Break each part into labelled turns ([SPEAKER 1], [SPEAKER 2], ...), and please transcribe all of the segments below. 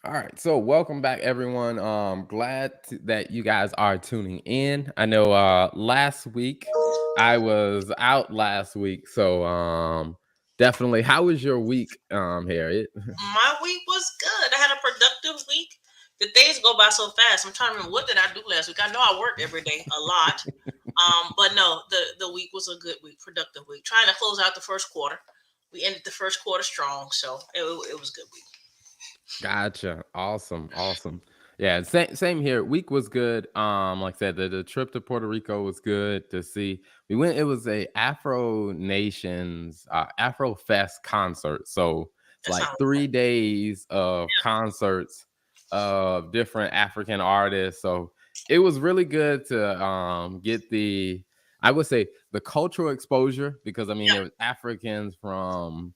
[SPEAKER 1] All right, so welcome back, everyone. That you guys are tuning in. I know last week I was out last week, so definitely. How was your week, Harriet?
[SPEAKER 2] My week was good. I had a productive week. The days go by so fast. I'm trying to remember what did I do last week. I know I worked every day a lot. But no, the week was a good week, productive week. Trying to close out the first quarter. We ended the first quarter strong, so it was a good week.
[SPEAKER 1] Gotcha. Awesome. Awesome. Yeah, same here. Week was good. Like I said, the trip to Puerto Rico was good to see. We went, it was a Afro Nations Afro Fest concert. So it's
[SPEAKER 2] That
[SPEAKER 1] like
[SPEAKER 2] sounds fun.
[SPEAKER 1] 3 days of concerts of different African artists. So it was really good to get the, I would say, the cultural exposure, because I mean
[SPEAKER 2] Yeah.
[SPEAKER 1] there was Africans from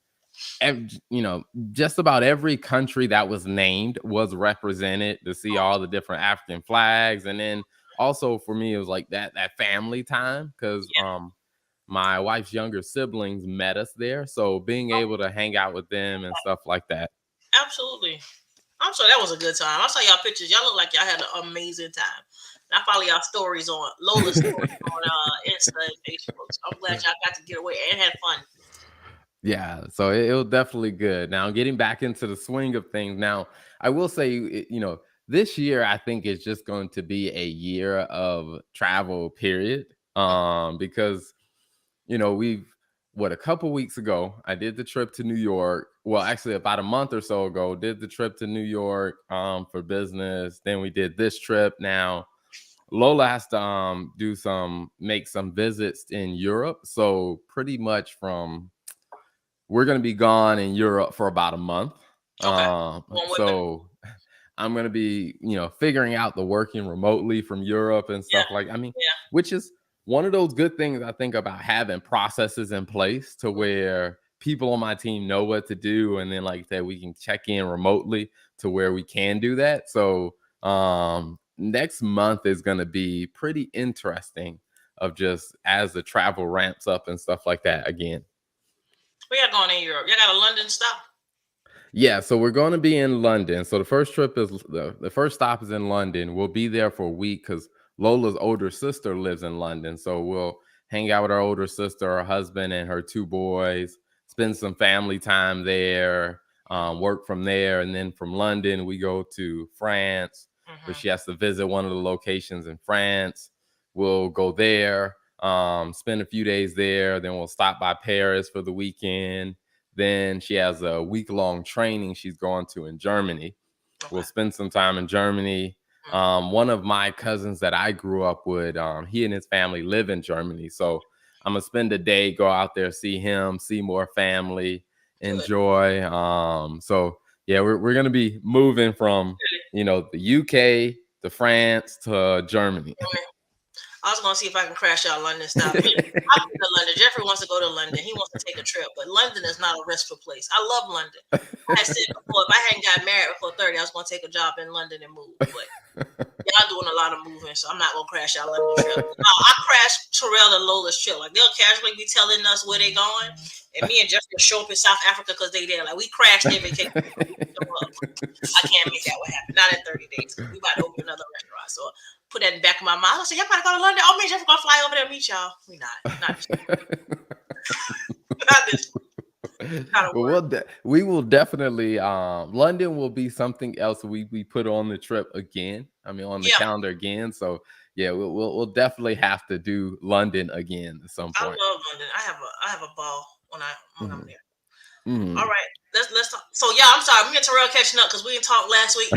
[SPEAKER 1] you know, just about every country that was named was represented, to see all the different African flags. And then also for me, it was like that family time, because
[SPEAKER 2] Yeah.
[SPEAKER 1] my wife's younger siblings met us there. So being
[SPEAKER 2] Oh,
[SPEAKER 1] able to hang out with them and stuff like that.
[SPEAKER 2] absolutely. I'm sure that was a good time. I saw y'all pictures. Y'all look like y'all had an amazing time. And I follow y'all stories on Lola's stories on Insta and Facebook. So I'm glad y'all got to get away and had fun.
[SPEAKER 1] Yeah, so it was definitely good. Now, getting back into the swing of things. Now, I will say, this year I think is just going to be a year of travel. Period. Because we've a couple weeks ago, I did the trip to New York. Well, actually, about a month or so ago, did the trip to New York for business. Then we did this trip. Now, Lola has to make some visits in Europe. So pretty much from we're going to be gone in Europe for about a month.
[SPEAKER 2] Okay. Going with her.
[SPEAKER 1] So I'm going to be, figuring out the working remotely from Europe and
[SPEAKER 2] Yeah.
[SPEAKER 1] stuff like, I mean,
[SPEAKER 2] Yeah.
[SPEAKER 1] which is one of those good things I think about, having processes in place to
[SPEAKER 2] Mhm.
[SPEAKER 1] where people on my team know what to do. And then, like I said, we can check in remotely to where we can do that. So, next month is going to be pretty interesting, of just as the travel ramps up and stuff like that again.
[SPEAKER 2] We got going in Europe. You got a London stop.
[SPEAKER 1] Yeah, so we're going to be in London. So the first stop is in London. We'll be there for a week because Lola's older sister lives in London. So we'll hang out with our older sister, her husband, and her two boys. Spend some family time there. Work from there, and then from London we go to France, where
[SPEAKER 2] Mm-hmm.
[SPEAKER 1] she has to visit one of the locations in France. We'll go there, spend a few days there. Then we'll stop by Paris for the weekend. Then she has a week long training she's going to in Germany. We'll
[SPEAKER 2] Okay.
[SPEAKER 1] spend some time in Germany.
[SPEAKER 2] Mm.
[SPEAKER 1] One of my cousins that I grew up with, he and his family live in Germany. So I'm going to spend a day, go out there, see him, see more family,
[SPEAKER 2] Good.
[SPEAKER 1] enjoy. So, yeah, we're going to be moving from, the UK to France to Germany.
[SPEAKER 2] I was gonna see if I can crash out London style. I've been to London. Jeffrey wants to go to London. He wants to take a trip, but London is not a restful place. I love London. I had said before, if I hadn't got married before 30, I was gonna take a job in London and move. But y'all doing a lot of moving, so I'm not gonna crash out London trip. No, I crashed Terrell and Lola's trip. Like they'll casually be telling us where they going, and me and Jeffrey will show up in South Africa because they there. Like we crashed their vacation. So we picked them up. I can't make that what happen. Not in 30 days. We about to open another restaurant. So put that in the back of my mind. I said, y'all about to go to London. Oh, me and Jeff are gonna fly over there and meet y'all. We not. Not this not this kind of
[SPEAKER 1] But
[SPEAKER 2] work.
[SPEAKER 1] we will definitely, London will be something else we put on the trip again. I mean, on the
[SPEAKER 2] Yeah.
[SPEAKER 1] calendar again. So yeah, we'll definitely have to do London again at some
[SPEAKER 2] I
[SPEAKER 1] point.
[SPEAKER 2] love London. I have a ball when I'm
[SPEAKER 1] Hmm.
[SPEAKER 2] there. All
[SPEAKER 1] Hmm.
[SPEAKER 2] right. Let's talk. So yeah, I'm sorry. Me and Terrell catching up because we didn't talk last week.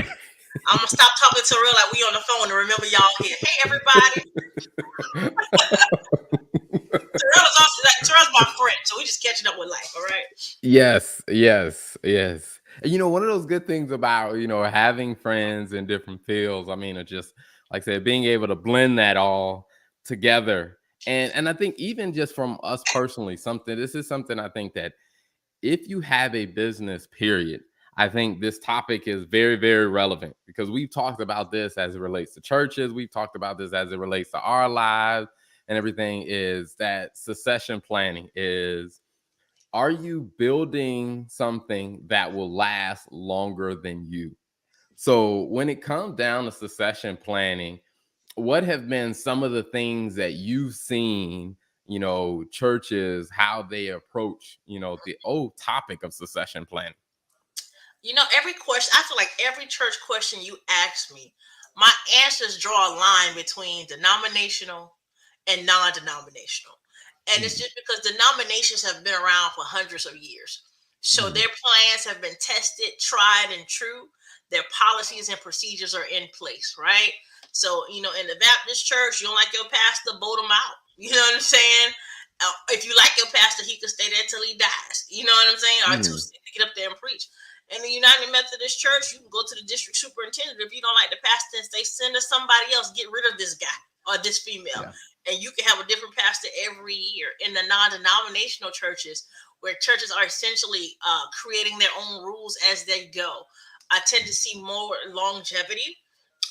[SPEAKER 2] I'm gonna stop talking to Terrell like we on the phone to remember y'all here. Hey everybody. Terrell is also like Terrell's my friend, so we just catching up with life, all right?
[SPEAKER 1] Yes, yes, yes. And one of those good things about, having friends in different fields, I mean, it's just like I said, being able to blend that all together. And I think even just from us personally, this is something I think that if you have a business, period, I think this topic is very, very relevant, because we've talked about this as it relates to churches. We've talked about this as it relates to our lives and everything. Is that succession planning is, are you building something that will last longer than you? So when it comes down to succession planning, what have been some of the things that you've seen, churches, how they approach, the old topic of succession planning?
[SPEAKER 2] Every question, I feel like every church question you ask me, my answers draw a line between denominational and non denominational. And it's
[SPEAKER 1] Mhm,
[SPEAKER 2] just because denominations have been around for hundreds of years. So
[SPEAKER 1] mhm,
[SPEAKER 2] their plans have been tested, tried, and true. Their policies and procedures are in place, right? So, in the Baptist church, you don't like your pastor, vote him out. You know what I'm saying? If you like your pastor, he could stay there till he dies. You know what I'm saying? Or too
[SPEAKER 1] mhm,
[SPEAKER 2] sick to get up there and preach. In the United Methodist Church, you can go to the district superintendent. If you don't like the pastor and say, send us somebody else, get rid of this guy or this female.
[SPEAKER 1] yeah,
[SPEAKER 2] And you can have a different pastor every year. In the non denominational churches, where churches are essentially creating their own rules as they go, I tend to see more longevity.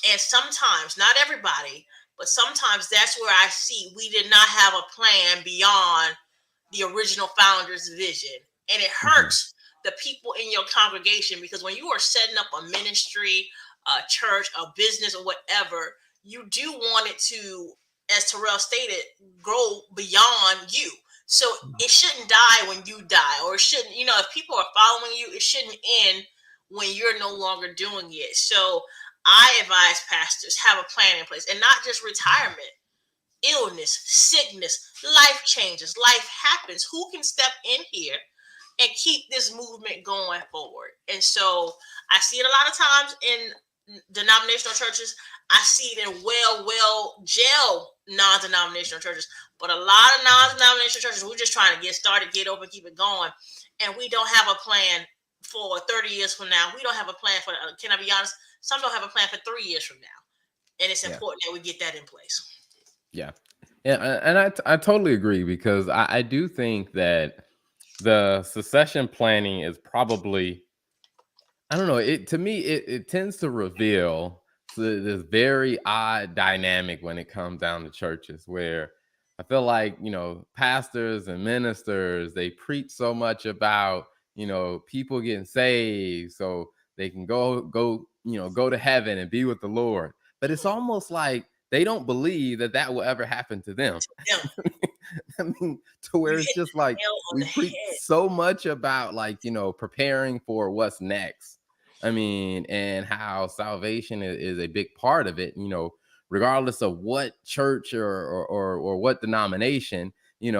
[SPEAKER 2] And sometimes, not everybody, but sometimes that's where I see we did not have a plan beyond the original founder's vision. And it
[SPEAKER 1] mhm,
[SPEAKER 2] hurts the people in your congregation because when you are setting up a ministry, a church, a business, or whatever, you do want it to, as Terrell stated, grow beyond you. So
[SPEAKER 1] mhm,
[SPEAKER 2] it shouldn't die when you die, or it shouldn't, if people are following you, it shouldn't end when you're no longer doing it. So I advise pastors have a plan in place and not just retirement, illness, sickness, life changes, life happens. Who can step in here and keep this movement going forward? And so I see it a lot of times in denominational churches. I see it in well jail non-denominational churches. But a lot of non-denominational churches, we're just trying to get started, get over, keep it going. And we don't have a plan for 30 years from now. We don't have a plan for, can I be honest? Some don't have a plan for 3 years from now. And it's
[SPEAKER 1] yeah,
[SPEAKER 2] important that we get that in place.
[SPEAKER 1] yeah, yeah, and I totally agree because I do think that the succession planning is probably, I don't know. It to me, it tends to reveal this very odd dynamic when it comes down to churches, where I feel like pastors and ministers, they preach so much about people getting saved so they can go to heaven and be with the Lord, but it's
[SPEAKER 2] Mhm.
[SPEAKER 1] almost like they don't believe that that will ever happen to them.
[SPEAKER 2] To them,
[SPEAKER 1] I mean, to
[SPEAKER 2] you
[SPEAKER 1] where it's
[SPEAKER 2] hit
[SPEAKER 1] just like
[SPEAKER 2] the nail on
[SPEAKER 1] we
[SPEAKER 2] the
[SPEAKER 1] preach
[SPEAKER 2] head.
[SPEAKER 1] so much about, like, preparing for what's next. I mean, and how salvation is a big part of it, regardless of what church or what denomination,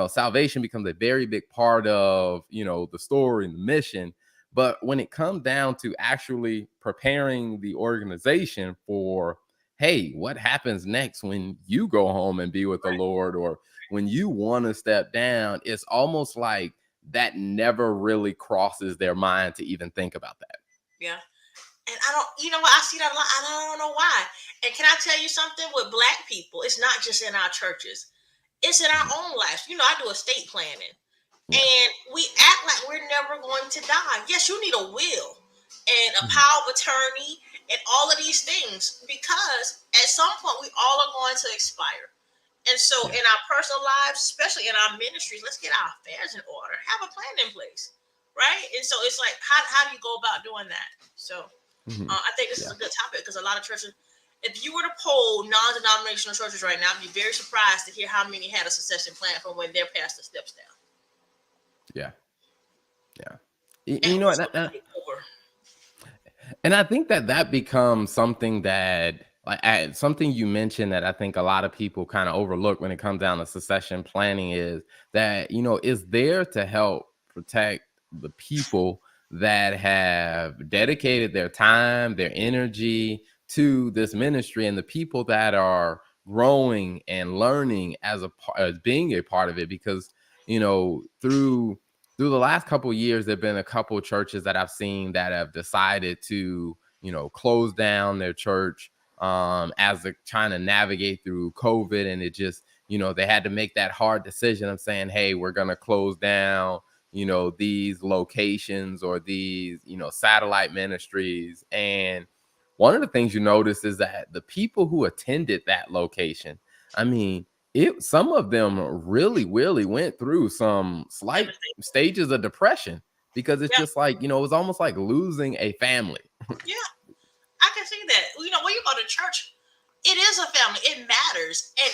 [SPEAKER 1] salvation becomes a very big part of, the story and the mission. But when it comes down to actually preparing the organization for, hey, what happens next when you go home and be with the
[SPEAKER 2] Right.
[SPEAKER 1] Lord, or when you want to step down, it's almost like that never really crosses their mind to even think about that.
[SPEAKER 2] Yeah. And I don't, what? I see that a lot. I don't know why. And can I tell you something with Black people? It's not just in our churches, it's in our
[SPEAKER 1] Mhm.
[SPEAKER 2] own lives. I do estate planning.
[SPEAKER 1] Yeah.
[SPEAKER 2] And we act like we're never going to die. Yes, you need a will and a
[SPEAKER 1] Mhm.
[SPEAKER 2] power of attorney and all of these things because at some point we all are going to expire. And so
[SPEAKER 1] Yeah.
[SPEAKER 2] in our personal lives, especially in our ministries, let's get our affairs in order. Have a plan in place. Right. And so it's like, how do you go about doing that? So
[SPEAKER 1] Mhm.
[SPEAKER 2] I think this is
[SPEAKER 1] Yeah.
[SPEAKER 2] a good topic because a lot of churches, if you were to poll non-denominational churches right now, I'd be very surprised to hear how many had a succession plan from when their pastor steps down.
[SPEAKER 1] Yeah. Yeah.
[SPEAKER 2] And
[SPEAKER 1] You know
[SPEAKER 2] who's
[SPEAKER 1] what?
[SPEAKER 2] going to take over?
[SPEAKER 1] And I think that that becomes something that, like, something you mentioned that I think a lot of people kind of overlook when it comes down to succession planning is that, is there to help protect the people that have dedicated their time, their energy to this ministry, and the people that are growing and learning as being a part of it. Because, through the last couple of years, there've been a couple of churches that I've seen that have decided to, close down their church, as they're trying to navigate through COVID. And it just, they had to make that hard decision of saying, hey, we're going to close down, these locations or these, satellite ministries. And one of the things you notice is that the people who attended that location, I mean, some of them really went through some slight
[SPEAKER 2] Devastating.
[SPEAKER 1] stages of depression, because it's
[SPEAKER 2] Yeah,
[SPEAKER 1] just like, it was almost like losing a family.
[SPEAKER 2] yeah. I can see that. You know, when you go to church, it is a family. It matters. And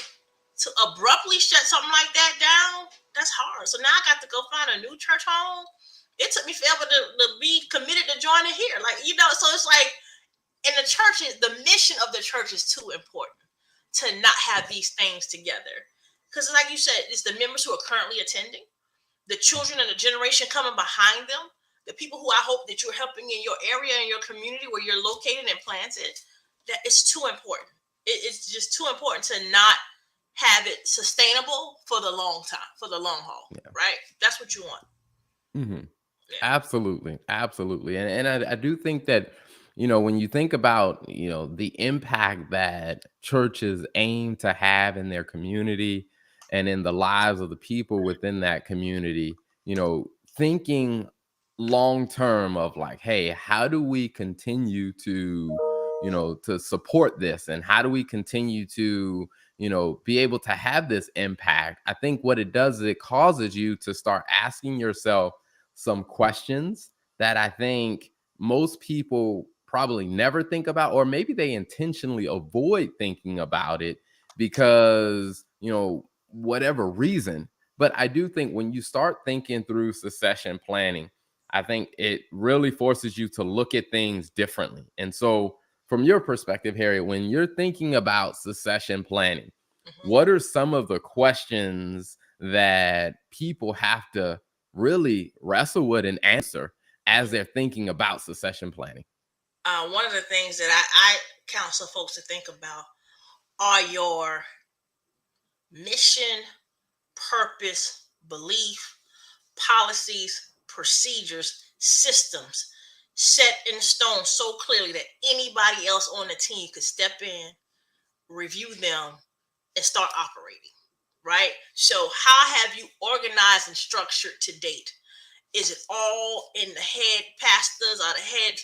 [SPEAKER 2] to abruptly shut something like that down, that's hard. So now I got to go find a new church home. It took me forever to be committed to joining here. Like, you know, so it's like in the churches, the mission of the church is too important to not have these things together. Because like you said, it's the members who are currently attending, the children and the generation coming behind them, the people who I hope that you're helping in your area, in your community where you're located and planted. That it's too important. It's just too important to not have it sustainable for the long time, for the long haul,
[SPEAKER 1] Yeah.
[SPEAKER 2] right? That's what you want.
[SPEAKER 1] Hmm.
[SPEAKER 2] Yeah.
[SPEAKER 1] Absolutely, absolutely, and I do think that, when you think about, the impact that churches aim to have in their community and in the lives of the people within that community, thinking long term of like, hey, how do we continue to support this, and how do we continue to be able to have this impact? I think what it does is it causes you to start asking yourself some questions that I think most people probably never think about, or maybe they intentionally avoid thinking about it because, whatever reason. But I do think when you start thinking through succession planning, I think it really forces you to look at things differently. And so, from your perspective, Harry, when you're thinking about succession planning,
[SPEAKER 2] Mhm.
[SPEAKER 1] what are some of the questions that people have to really wrestle with and answer as
[SPEAKER 2] Mhm.
[SPEAKER 1] they're thinking about succession planning?
[SPEAKER 2] One of the things that I counsel folks to think about are your mission, purpose, belief, policies, procedures, systems set in stone so clearly that anybody else on the team could step in, review them, and start operating. Right? So, how have you organized and structured to date? Is it all in the head pastors or the head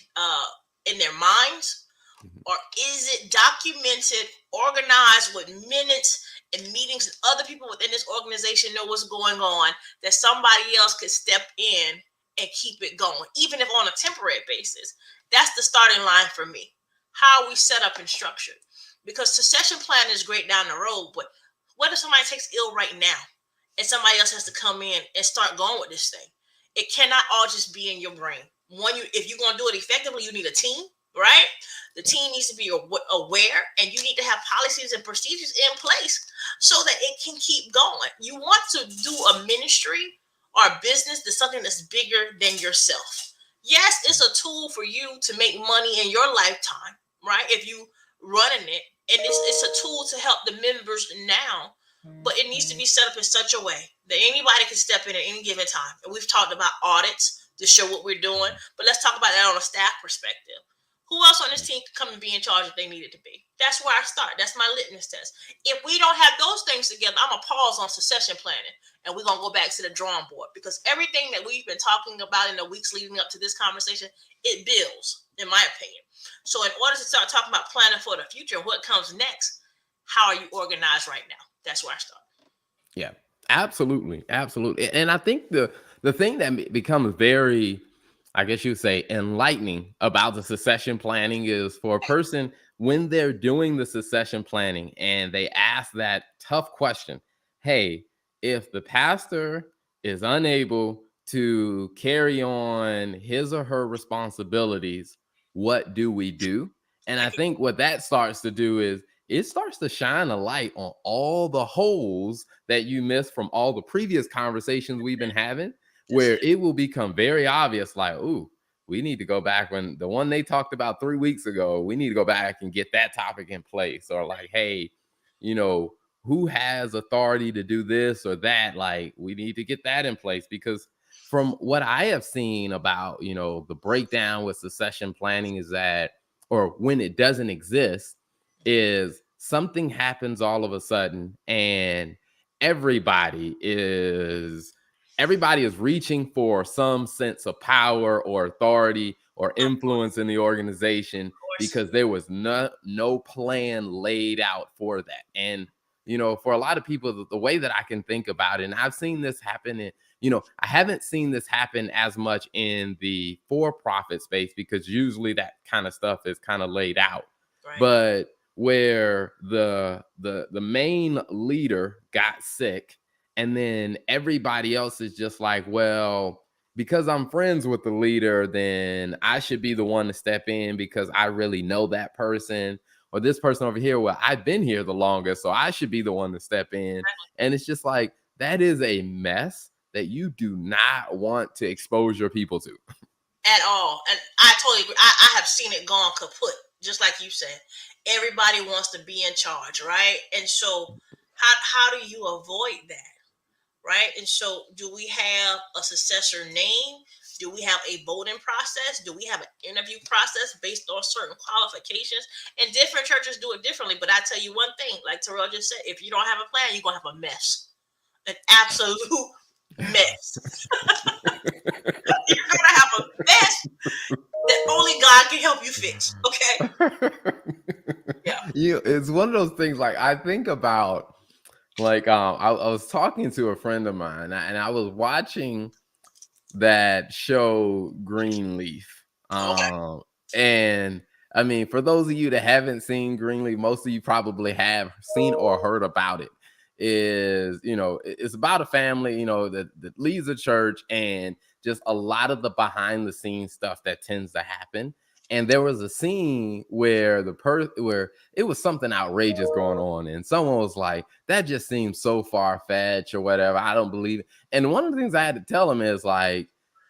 [SPEAKER 2] in their minds?
[SPEAKER 1] Mhm.
[SPEAKER 2] Or is it documented, organized with minutes and meetings, and other people within this organization know what's going on, that somebody else could step in and keep it going, even if on a temporary basis? That's the starting line for me. How are we set up and structured? Because succession planning is great down the road, but what if somebody takes ill right now and somebody else has to come in and start going with this thing? It cannot all just be in your brain. One, if you're going to do it effectively, you need a team, right? The team needs to be aware, and you need to have policies and procedures in place so that it can keep going. You want to do a ministry or a business that's something that's bigger than yourself. Yes, it's a tool for you to make money in your lifetime, right? If you running it, and it's a tool to help the members now, but it needs to be set up in such a way that anybody can step in at any given time. And we've talked about audits to show what we're doing, but let's talk about that on a staff perspective. Who else on this team could come and be in charge if they needed to be? That's where I start. That's my litmus test. If we don't have those things together, I'm going to pause on succession planning, and we're going to go back to the drawing board, because everything that we've been talking about in the weeks leading up to this conversation, it builds, in my opinion. So in order to start talking about planning for the future and what comes next, how are you organized right now? That's where I start.
[SPEAKER 1] Yeah, absolutely, absolutely. And I think the thing that becomes very, I guess you would say, enlightening about the succession planning is for a person when they're doing the succession planning and they ask that tough question, hey, if the pastor is unable to carry on his or her responsibilities, what do we do? And I think what that starts to do is it starts to shine a light on all the holes that you missed from all the previous conversations we've been having,
[SPEAKER 2] That's
[SPEAKER 1] where
[SPEAKER 2] it.
[SPEAKER 1] it will become very obvious like, ooh, we need to go back when the one they talked about 3 weeks ago, we need to go back and get that topic in place. Or like, hey, you know, who has authority to do this or that? Like, we need to get that in place because from what I have seen about, the breakdown with succession planning is that, or when it doesn't exist, is something happens all of a sudden and everybody is everybody is reaching for some sense of power or authority or
[SPEAKER 2] Of
[SPEAKER 1] influence in the organization
[SPEAKER 2] course.
[SPEAKER 1] because there was no plan laid out for that. And for a lot of people, the way that I can think about it, and I've seen this happen in, I haven't seen this happen as much in the for-profit space because usually that kind of stuff is kind of laid out.
[SPEAKER 2] Right.
[SPEAKER 1] But where the main leader got sick, and then everybody else is just like, well, because I'm friends with the leader, then I should be the one to step in because I really know that person, or this person over here, well, I've been here the longest, so I should be the one to step in. And it's just like, that is a mess that you do not want to expose your people to.
[SPEAKER 2] At all. And I totally agree. I have seen it gone kaput, just like you said. Everybody wants to be in charge, right? And so how do you avoid that? Right? And so do we have a successor name? Do we have a voting process? Do we have an interview process based on certain qualifications? And different churches do it differently. But I tell you one thing, like Terrell just said, if you don't have a plan, you're gonna have a mess. An absolute mess. You're gonna have a mess that only God can help you fix. Okay. Yeah.
[SPEAKER 1] It's one of those things, like I think about, like I was talking to a friend of mine, and I was watching that show Greenleaf.
[SPEAKER 2] Okay.
[SPEAKER 1] And I mean, for those of you that haven't seen Greenleaf, most of you probably have seen or heard about it. Is, it's about a family, that leads a church, and just a lot of the behind the scenes stuff that tends to happen. And there was a scene where where it was something outrageous going on, and someone was like, "That just seems so far fetched," or whatever. I don't believe it. And one of the things I had to tell him is like,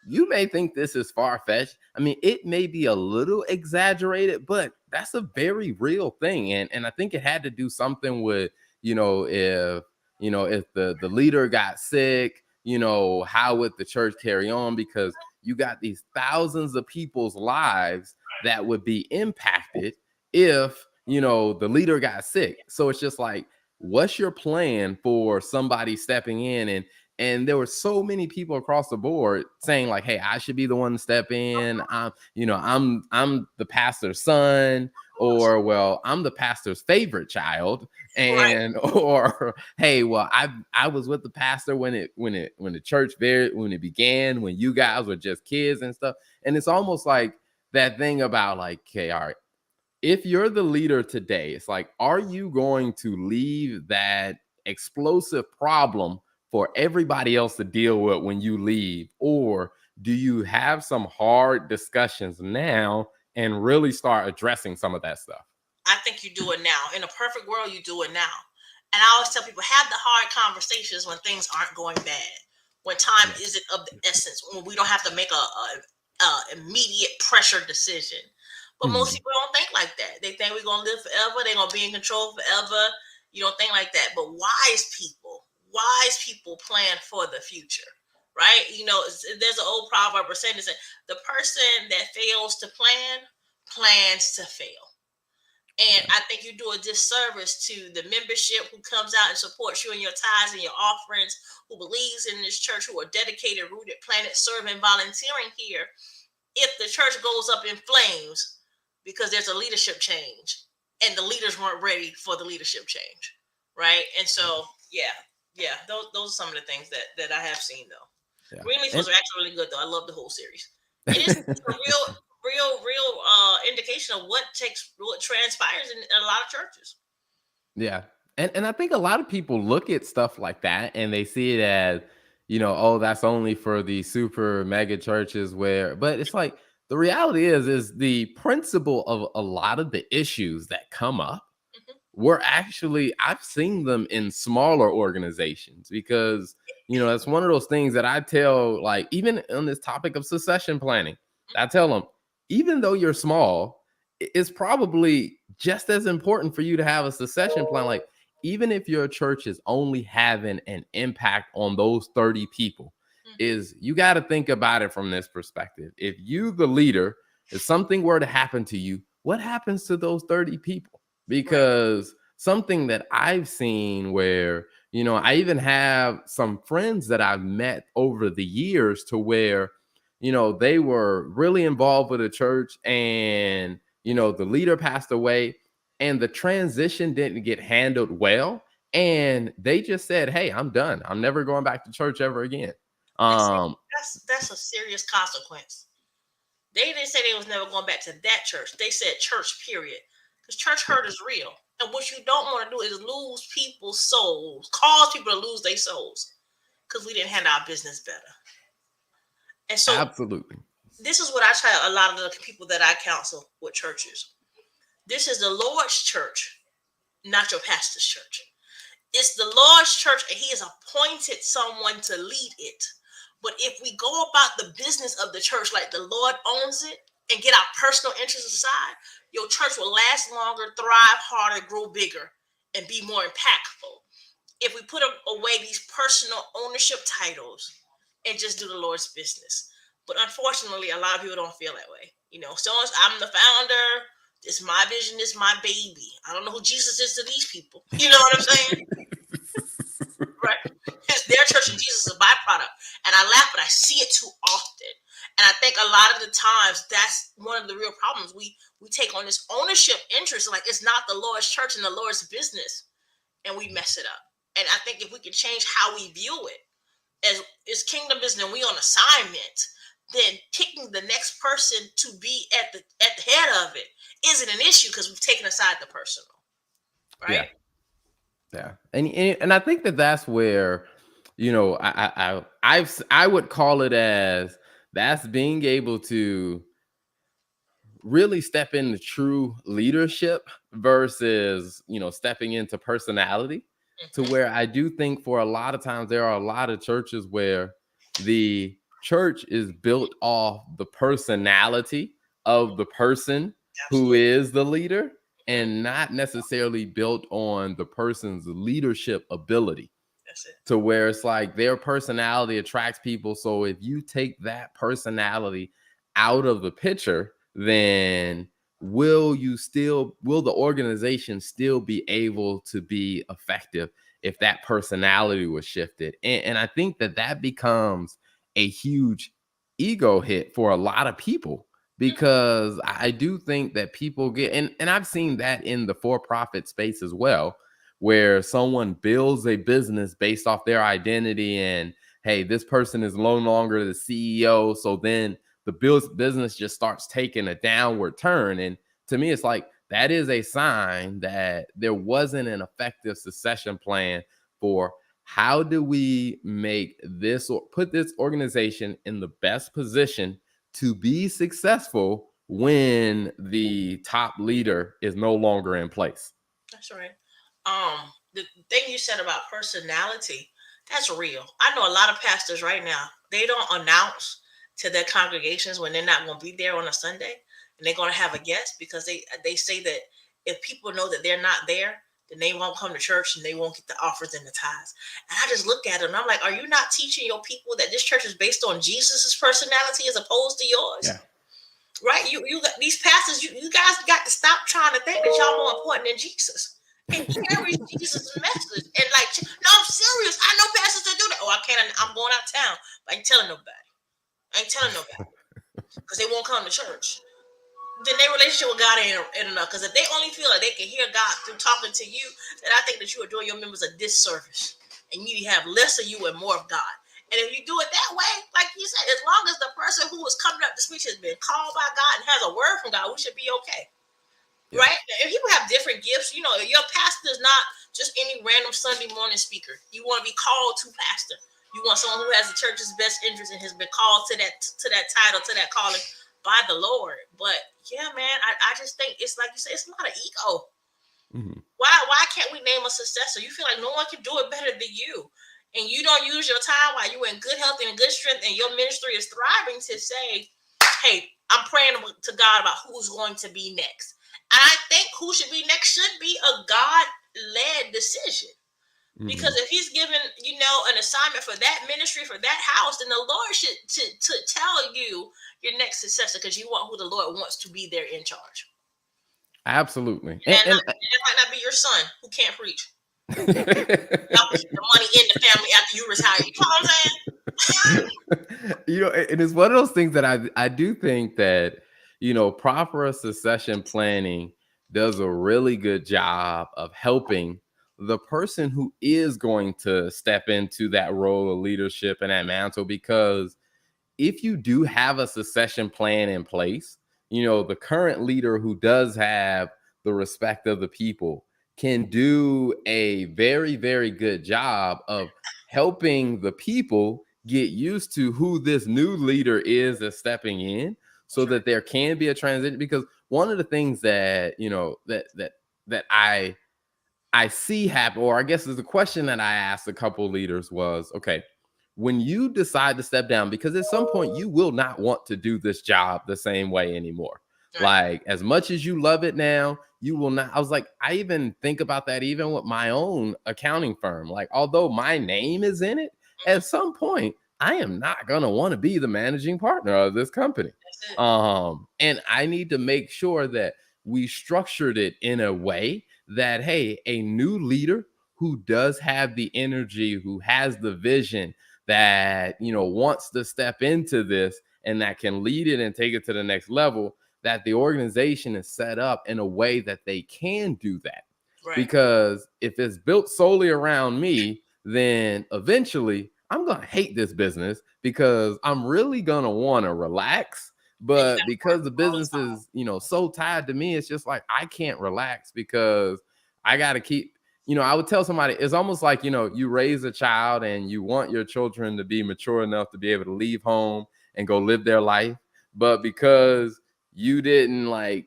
[SPEAKER 1] you may think this is far fetched. I mean, it may be a little exaggerated, but that's a very real thing. And I think it had to do something with, if the leader got sick, how would the church carry on? Because you got these thousands of people's lives that would be impacted if, the leader got sick. So it's just like, what's your plan for somebody stepping in? And there were so many people across the board saying like, hey, I should be the one to step in. I'm the pastor's son, or well, I'm the pastor's favorite child.
[SPEAKER 2] Right.
[SPEAKER 1] And or hey, well, I was with the pastor when the church when it began, when you guys were just kids and stuff. And it's almost like that thing about like, okay, all right, if you're the leader today, it's like, are you going to leave that explosive problem for everybody else to deal with when you leave? Or do you have some hard discussions now and really start addressing some of that stuff?
[SPEAKER 2] I think you do it now. In a perfect world, you do it now. And I always tell people, have the hard conversations when things aren't going bad, when time
[SPEAKER 1] Yes.
[SPEAKER 2] isn't of the essence, when we don't have to make a immediate pressure decision. But most
[SPEAKER 1] Mhm.
[SPEAKER 2] people don't think like that. They think we're gonna live forever. They're gonna be in control forever. You don't think like that. But wise people plan for the future, right? There's an old proverb or saying that says, the person that fails to plan plans to fail. And
[SPEAKER 1] Yeah.
[SPEAKER 2] I think you do a disservice to the membership who comes out and supports you in your tithes and your offerings, who believes in this church, who are dedicated, rooted, planted, serving, volunteering here. If the church goes up in flames because there's a leadership change and the leaders weren't ready for the leadership change, right? And so, yeah, those are some of the things that I have seen though.
[SPEAKER 1] Yeah.
[SPEAKER 2] Greenleaf
[SPEAKER 1] And
[SPEAKER 2] was actually really good though. I love the whole series. And it's a real indication of what transpires in a lot of churches.
[SPEAKER 1] yeah. And I think a lot of people look at stuff like that and they see it as, oh, that's only for the super mega churches where, but it's like, the reality is the principle of a lot of the issues that come up
[SPEAKER 2] Mhm.
[SPEAKER 1] were actually, I've seen them in smaller organizations, because that's one of those things that I tell, like, even on this topic of succession planning, I tell them, even though you're small, it's probably just as important for you to have a succession plan. Like, even if your church is only having an impact on those 30 people,
[SPEAKER 2] Mhm.
[SPEAKER 1] is you got to think about it from this perspective. If you, the leader, if something were to happen to you, what happens to those 30 people?
[SPEAKER 2] Right.
[SPEAKER 1] Because something that I've seen where, I even have some friends that I've met over the years to where, they were really involved with the church, and, the leader passed away and the transition didn't get handled well. and they just said, "Hey, I'm done. I'm never going back to church ever again."
[SPEAKER 2] And see,
[SPEAKER 1] Um,
[SPEAKER 2] that's a serious consequence. They didn't say they was never going back to that church. They said church, period. Because church
[SPEAKER 1] yeah,
[SPEAKER 2] hurt is real. And what you don't want to do is lose people's souls, cause people to lose their souls because we didn't handle our business better. And so
[SPEAKER 1] absolutely.
[SPEAKER 2] this is what I tell a lot of the people that I counsel with churches. This is the Lord's church, not your pastor's church. It's the Lord's church, and He has appointed someone to lead it. But if we go about the business of the church like the Lord owns it and get our personal interests aside, your church will last longer, thrive harder, grow bigger, and be more impactful. If we put away these personal ownership titles and just do the Lord's business. But unfortunately, a lot of people don't feel that way. So I'm the founder. It's my vision. It's my baby. I don't know who Jesus is to these people. You know what I'm saying? Right? It's their church and Jesus is a byproduct. And I laugh, but I see it too often. And I think a lot of the times that's one of the real problems. We take on this ownership interest, like it's not the Lord's church and the Lord's business, and we mess it up. And I think if we can change how we view it as it's kingdom business and we on assignment, then picking the next person to be at the head of it isn't an issue because we've taken aside the personal,
[SPEAKER 1] Yeah,
[SPEAKER 2] right?
[SPEAKER 1] yeah, and I think that that's where, I would call it as that's being able to really step into true leadership versus stepping into personality, to
[SPEAKER 2] Mm-hmm.
[SPEAKER 1] where I do think for a lot of times there are a lot of churches where the church is built off the personality of the person who
[SPEAKER 2] Absolutely.
[SPEAKER 1] is the leader,
[SPEAKER 2] Mm-hmm.
[SPEAKER 1] and not necessarily built on the person's leadership ability,
[SPEAKER 2] That's it.
[SPEAKER 1] to where it's like their personality attracts people. So if you take that personality out of the picture, then will the organization still be able to be effective if that personality was shifted? And I think that that becomes a huge ego hit for a lot of people, because I do think that people get, and I've seen that in the for-profit space as well, where someone builds a business based off their identity, and hey, this person is no longer the CEO, so then the business just starts taking a downward turn. And to me, it's like that is a sign that there wasn't an effective succession plan for how do we make this or put this organization in the best position to be successful when the top leader is no longer in place.
[SPEAKER 2] That's right. The thing you said about personality, that's real. I know a lot of pastors right now, they don't announce to their congregations when they're not going to be there on a Sunday and they're going to have a guest because they say that if people know that they're not there, then they won't come to church and they won't get the offers and the tithes. And I just look at it and I'm like, are you not teaching your people that this church is based on Jesus's personality as opposed to
[SPEAKER 1] Yeah.
[SPEAKER 2] yours? Right? You got these pastors, you guys got to stop trying to think that y'all more important than Jesus and carry Jesus' message. And like, no, I'm serious. I know pastors that do that. Oh, I can't. I'm going out of town. But I ain't telling nobody. I ain't telling nobody because they won't come to church. Then their relationship with God ain't enough. Because if they only feel like they can hear God through talking to you, then I think that you are doing your members a disservice. And you need to have less of you and more of God. And if you do it that way, like you said, as long as the person who is coming up to speak has been called by God and has a word from God, we should be okay.
[SPEAKER 1] Yeah.
[SPEAKER 2] Right? And people have different gifts. Your pastor is not just any random Sunday morning speaker. You want to be called to pastor. You want someone who has the church's best interest and has been called to that title, to that calling by the Lord. But yeah, man, I just think it's like you say, it's a lot of ego.
[SPEAKER 1] Mhm.
[SPEAKER 2] Why can't we name a successor? You feel like no one can do it better than you. And you don't use your time while you're in good health and in good strength and your ministry is thriving to say, hey, I'm praying to God about who's going to be next. And I think who should be next should be a God-led decision. Because
[SPEAKER 1] Mhm.
[SPEAKER 2] if he's given, an assignment for that ministry, for that house, then the Lord should to tell you your next successor because you want who the Lord wants to be there in charge.
[SPEAKER 1] Absolutely.
[SPEAKER 2] And that might not be your son who can't preach. Y'all keep the money in the family after you retire. You know what I'm saying?
[SPEAKER 1] And it's one of those things that I do think that proper succession planning does a really good job of helping the person who is going to step into that role of leadership and that mantle, because if you do have a succession plan in place, the current leader who does have the respect of the people can do a very, very good job of helping the people get used to who this new leader is that's stepping in, so
[SPEAKER 2] That's right.
[SPEAKER 1] that there can be a transition. Because one of the things that, that I see happen, or I guess is the question that I asked a couple leaders was, okay, when you decide to step down, because at some point you will not want to do this job the same way anymore.
[SPEAKER 2] Right.
[SPEAKER 1] Like, as much as you love it now, you will not. I was like, I even think about that even with my own accounting firm. Like, although my name is in it,
[SPEAKER 2] Mhm.
[SPEAKER 1] at some point, I am not going to want to be the managing partner of this company.
[SPEAKER 2] That's it.
[SPEAKER 1] And I need to make sure that we structured it in a way that, hey, a new leader who does have the energy, who has the vision, that wants to step into this and that can lead it and take it to the next level, that the organization is set up in a way that they can do that.
[SPEAKER 2] Right.
[SPEAKER 1] Because if it's built solely around me, then eventually I'm going to hate this business, because I'm really going to want to relax.
[SPEAKER 2] And you
[SPEAKER 1] But
[SPEAKER 2] got to work
[SPEAKER 1] because the
[SPEAKER 2] all the
[SPEAKER 1] business
[SPEAKER 2] time.
[SPEAKER 1] is, so tied to me, it's just like I can't relax, because I got to keep, I would tell somebody, it's almost like, you raise a child and you want your children to be mature enough to be able to leave home and go live their life. But because you didn't, like,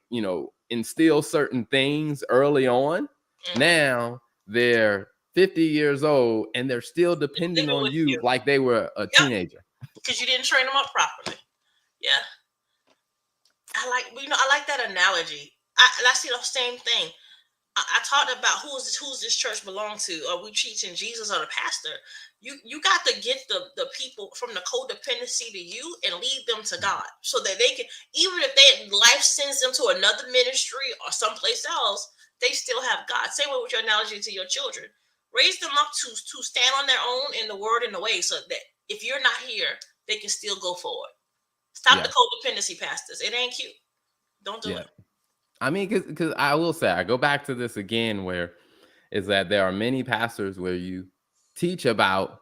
[SPEAKER 1] instill certain things early on,
[SPEAKER 2] Mhm.
[SPEAKER 1] now they're 50 years old and they're still depending
[SPEAKER 2] Living
[SPEAKER 1] on
[SPEAKER 2] with
[SPEAKER 1] you
[SPEAKER 2] you.
[SPEAKER 1] like they were a
[SPEAKER 2] Yep.
[SPEAKER 1] teenager.
[SPEAKER 2] Because you didn't train them up properly. Yeah. I like that analogy. I see the same thing. I talked about who's this church belong to? Are we teaching Jesus or the pastor? You got to get the people from the codependency to you and lead them to God, so that they can, even if life sends them to another ministry or someplace else, they still have God. Same way with your analogy to your children. Raise them up to stand on their own in the word and the way, so that if you're not here, they can still go forward. Stop the
[SPEAKER 1] Yeah.
[SPEAKER 2] codependency, pastors. It ain't cute. Don't do
[SPEAKER 1] Yeah.
[SPEAKER 2] it.
[SPEAKER 1] I mean, because I will say, I go back to this again, where is that there are many pastors where you teach about,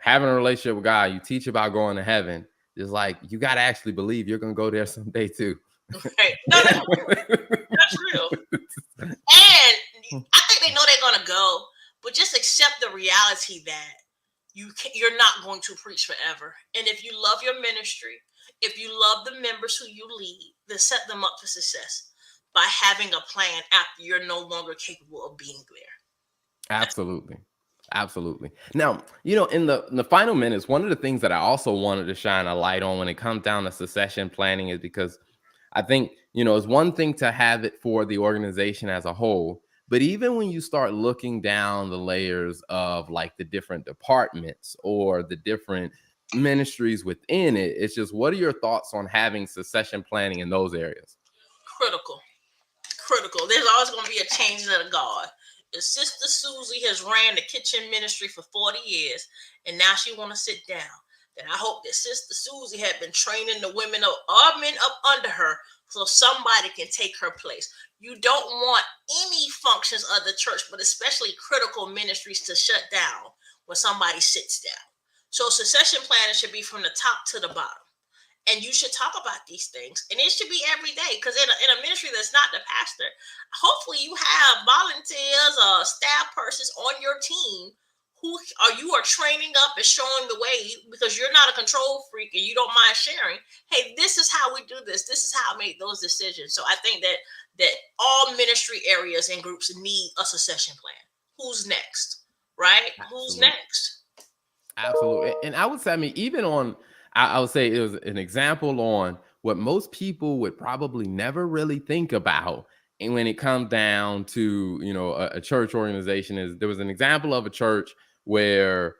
[SPEAKER 1] having a relationship with God, you teach about going to heaven. It's like, you got to actually believe you're going to go there someday too.
[SPEAKER 2] Right? No, that's real. And I think they know they're gonna go, but just accept the reality that you're not going to preach forever. And if you love your ministry, if you love the members who you lead, then set them up for success by having a plan after you're no longer capable of being there. That's
[SPEAKER 1] Absolutely. Absolutely. Now, in the final minutes, one of the things that I also wanted to shine a light on when it comes down to succession planning is because I think, it's one thing to have it for the organization as a whole, but even when you start looking down the layers of, like, the different departments or the different ministries within it, it's just, what are your thoughts on having succession planning in those areas?
[SPEAKER 2] critical. Critical. There's always going to be a changing of the guard. If Sister Susie has ran the kitchen ministry for 40 years and now she want to sit down, then I hope that Sister Susie had been training the women of all men up under her, so somebody can take her place. You don't want any functions of the church, but especially critical ministries, to shut down when somebody sits down. So succession planning should be from the top to the bottom, and you should talk about these things, and it should be every day, because in a ministry that's not the pastor, hopefully you have volunteers or staff persons on your team who are training up and showing the way, because you're not a control freak and you don't mind sharing, hey, this is how we do this is how I make those decisions. So I think that all ministry areas and groups need a succession plan. Who's next? Right? Who's
[SPEAKER 1] Absolutely.
[SPEAKER 2] next?
[SPEAKER 1] Absolutely. And I would say, I mean, even on, I would say it was an example on what most people would probably never really think about. And when it comes down to, a church organization, is there was an example of a church where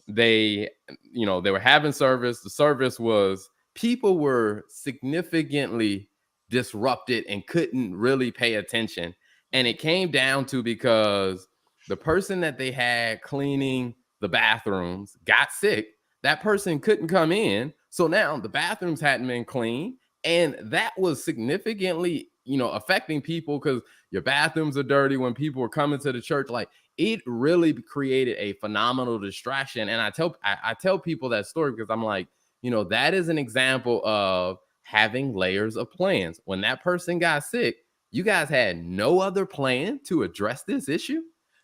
[SPEAKER 1] they, they were having service. The service was, people were significantly disrupted and couldn't really pay attention. And
[SPEAKER 2] Mhm.
[SPEAKER 1] it came down to, because the person that they had cleaning the bathrooms got sick. That person couldn't come in. So now the bathrooms hadn't been cleaned. And that was significantly, affecting people, because your bathrooms are dirty when people are coming to the church. Like, it really created a phenomenal distraction. And I tell people that story because I'm like, that is an example of having layers of plans. When that person got sick, you guys had no other plan to address this issue.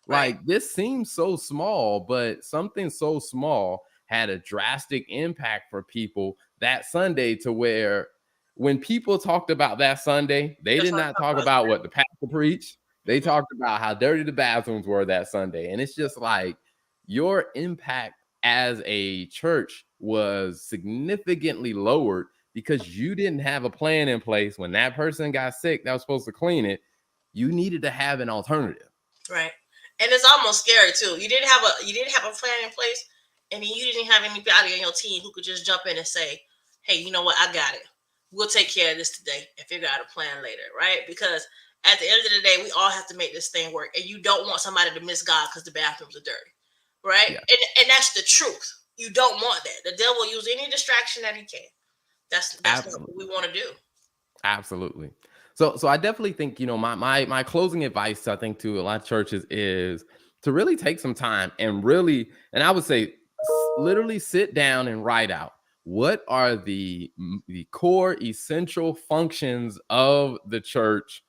[SPEAKER 2] Right.
[SPEAKER 1] Like, this seems so small, but something so small had a drastic impact for people that Sunday, to where when people talked about that Sunday, they
[SPEAKER 2] That's
[SPEAKER 1] did
[SPEAKER 2] what
[SPEAKER 1] not
[SPEAKER 2] I'm
[SPEAKER 1] talk
[SPEAKER 2] talking
[SPEAKER 1] about what the pastor preached. They
[SPEAKER 2] about.
[SPEAKER 1] talked about how dirty the bathrooms were that Sunday. And it's just like, your impact as a church was significantly lowered because you didn't have a plan in place. When that person got sick that was supposed to clean it, you needed to have an alternative.
[SPEAKER 2] Right. And it's almost scary too. You didn't have a plan in place, and then you didn't have anybody on your team who could just jump in and say, "Hey, you know what? I got it. We'll take care of this today and figure out a plan later." Right? Because at the end of the day, we all have to make this thing work, and you don't want somebody to miss God because the bathrooms are dirty. Right?
[SPEAKER 1] Yeah,
[SPEAKER 2] And that's the truth. You don't want that. The devil will use any distraction that he can. That's not what
[SPEAKER 1] absolutely.
[SPEAKER 2] we want to do.
[SPEAKER 1] Absolutely. So I definitely think, my closing advice, I think, to a lot of churches is to really take some time and really, and I would say, literally sit down and write out what are the core essential functions of the church,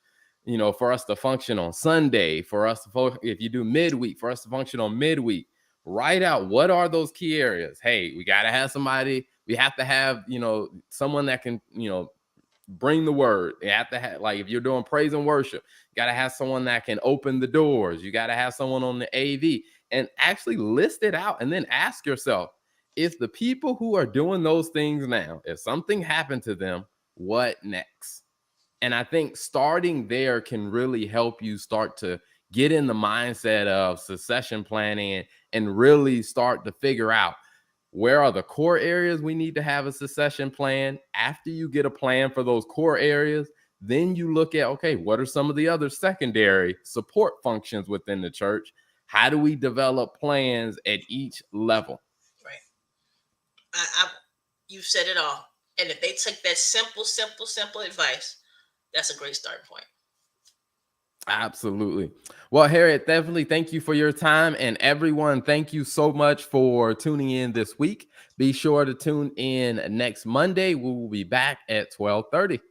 [SPEAKER 1] for us to function on Sunday, for us to if you do midweek, for us to function on midweek. Write out what are those key areas. Hey, we got to have somebody, we have to have, someone that can, bring the word. You have to have, like, if you're doing praise and worship, you got to have someone that can open the doors. You got to have someone on the AV, and actually list it out. And then ask yourself, if the people who are doing those things now, if something happened to them, what next? And I think starting there can really help you start to get in the mindset of succession planning, and really start to figure out where are the core areas we need to have a succession plan. After you get a plan for those core areas, then you look at, okay, what are some of the other secondary support functions within the church? How do we develop plans at each level?
[SPEAKER 2] Right. I you've said it all. And if they took that simple advice, that's a great starting point.
[SPEAKER 1] Absolutely. Well, Harriet, definitely thank you for your time. And everyone, thank you so much for tuning in this week. Be sure to tune in next Monday. We will be back at 12:30.